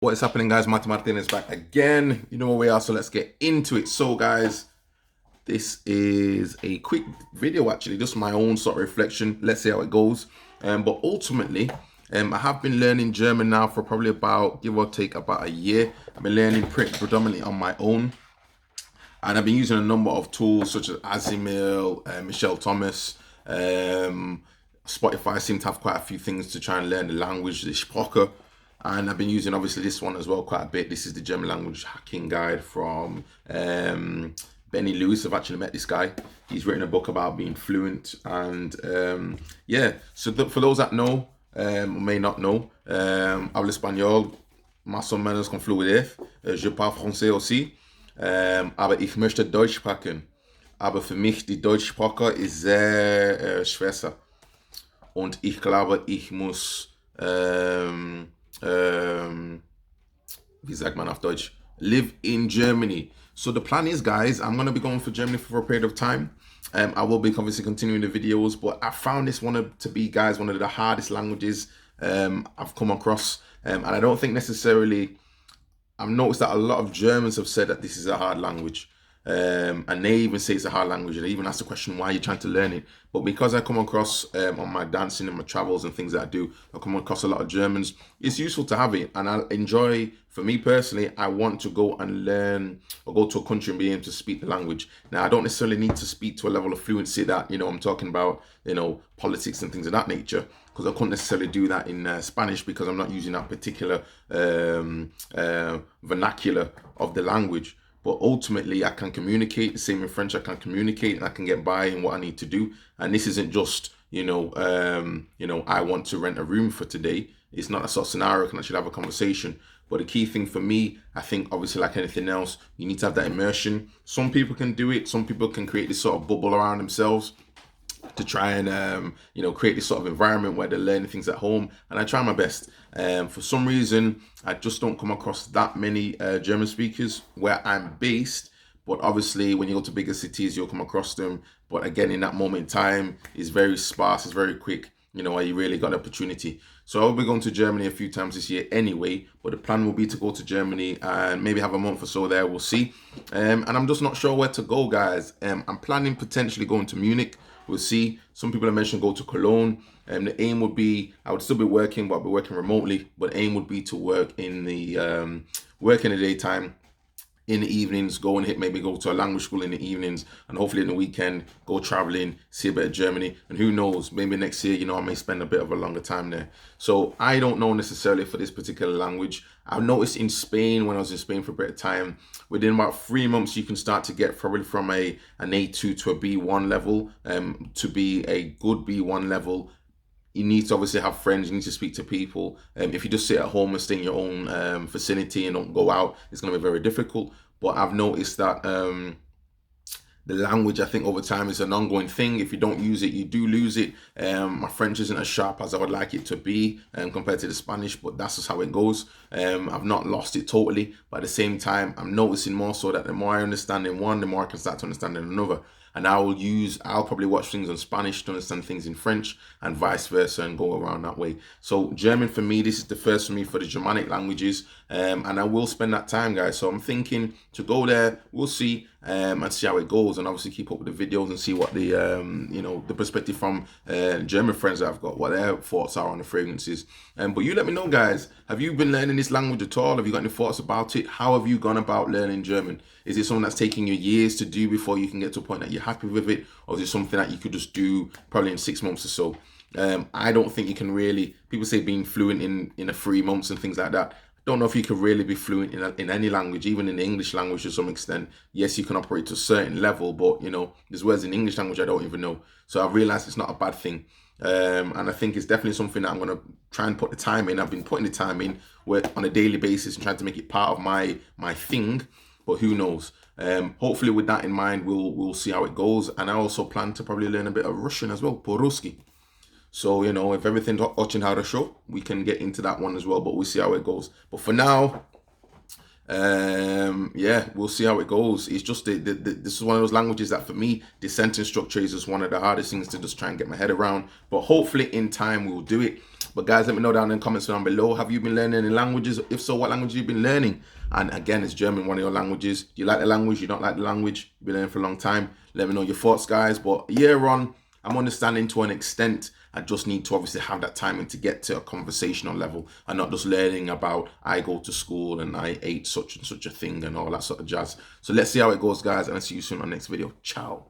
What is happening, guys? Martin Martinez back again. You know where we are, so let's get into it. So, guys, this is a quick video, actually, just my own sort of reflection. Let's see how it goes. But ultimately, I have been learning German now for probably about, give or take, about a year. I've been learning predominantly on my own, and I've been using a number of tools such as Azimil, Michelle Thomas. Spotify seem to have quite a few things to try and learn the language, the Sprache. And I've been using obviously this one as well quite a bit. This is the German language hacking guide from Benny Lewis. I've actually met this guy. He's written a book about being fluent, and yeah. So for those that know or may not know, hablo español más o menos con fluidez. Je parle français aussi. Aber ich möchte Deutsch sprechen. Aber für mich die Deutschsprache ist sehr schwer. Und ich glaube, ich muss wie sagt man auf Deutsch, live in Germany. So the plan is, guys, I'm going to be going for Germany for a period of time. I will be obviously continuing the videos, but I found this one to be, guys, one of the hardest languages I've come across. And I don't think necessarily, I've noticed that a lot of Germans have said that this is a hard language. And they even say it's a hard language. They even ask the question, why are you trying to learn it? But because I come across on my dancing and my travels and things that I do, I come across a lot of Germans. It's useful to have it, and I enjoy. For me personally, I want to go and learn or go to a country and be able to speak the language. Now, I don't necessarily need to speak to a level of fluency that I'm talking about, politics and things of that nature, because I couldn't necessarily do that in Spanish because I'm not using that particular vernacular of the language. But ultimately, I can communicate. The same in French, I can communicate and I can get by in what I need to do. And this isn't just, I want to rent a room for today. It's not a sort of scenario. I can actually have a conversation. But the key thing for me, I think, obviously, like anything else, you need to have that immersion. Some people can do it. Some people can create this sort of bubble around themselves to try and create this sort of environment where they're learning things at home, and I try my best. For some reason, I just don't come across that many German speakers where I'm based, but obviously when you go to bigger cities you'll come across them. But again, in that moment in time, it's very sparse, it's very quick, where you really got an opportunity. So I'll be going to Germany a few times this year anyway, but the plan will be to go to Germany and maybe have a month or so there, we'll see. And I'm just not sure where to go, guys. I'm planning potentially going to Munich. We'll see. Some people have mentioned go to Cologne. The aim would be, I would still be working, but I'll be working remotely. But aim would be to work in the daytime, in the evenings, maybe go to a language school in the evenings, and hopefully in the weekend go traveling, see a bit of Germany, and who knows, maybe next year, I may spend a bit of a longer time there. So I don't know necessarily for this particular language. I've noticed in Spain, when I was in Spain for a bit of time, within about 3 months you can start to get probably from an A2 to a B1 level, to be a good B1 level. You need to obviously have friends, you need to speak to people. If you just sit at home and stay in your own vicinity and don't go out, it's going to be very difficult. But I've noticed that the language, I think, over time is an ongoing thing. If you don't use it, you do lose it. My French isn't as sharp as I would like it to be compared to the Spanish, but that's just how it goes. I've not lost it totally, but at the same time, I'm noticing more so that the more I understand in one, the more I can start to understand in another. And I'll probably watch things in Spanish to understand things in French, and vice versa, and go around that way. So German for me, this is the first for me for the Germanic languages, and I will spend that time, guys. So I'm thinking to go there, we'll see, and see how it goes, and obviously keep up with the videos and see what the the perspective from German friends that I've got, what their thoughts are on the fragrances. But you let me know, guys, have you been learning this language at all? Have you got any thoughts about it? How have you gone about learning German? Is it something that's taking you years to do before you can get to a point that you're happy with it, or is it something that you could just do probably in 6 months or so? I don't think you can really, people say being fluent in a 3 months and things like that. Don't know if you could really be fluent in any language, even in the English language to some extent. Yes, you can operate to a certain level, but there's words in English language I don't even know. So I've realized it's not a bad thing. And I think it's definitely something that I'm going to try and put the time in. I've been putting the time in on a daily basis and trying to make it part of my thing, but who knows? Hopefully with that in mind, we'll see how it goes. And I also plan to probably learn a bit of Russian as well, по-русски. So, if everything's очень хорошо, we can get into that one as well, but we'll see how it goes. But for now, Yeah, we'll see how it goes. It's just this is one of those languages that for me, the sentence structure is just one of the hardest things to just try and get my head around. But hopefully in time we'll do it. But guys, let me know down in the comments down below. Have you been learning any languages? If so, what language have you been learning? And again, is German one of your languages? Do you like the language? You don't like the language? You've been learning for a long time? Let me know your thoughts, guys. But a year on, I'm understanding to an extent. I just need to obviously have that time and to get to a conversational level and not just learning about I go to school and I ate such and such a thing and all that sort of jazz. So let's see how it goes, guys, and I'll see you soon on the next video. Ciao.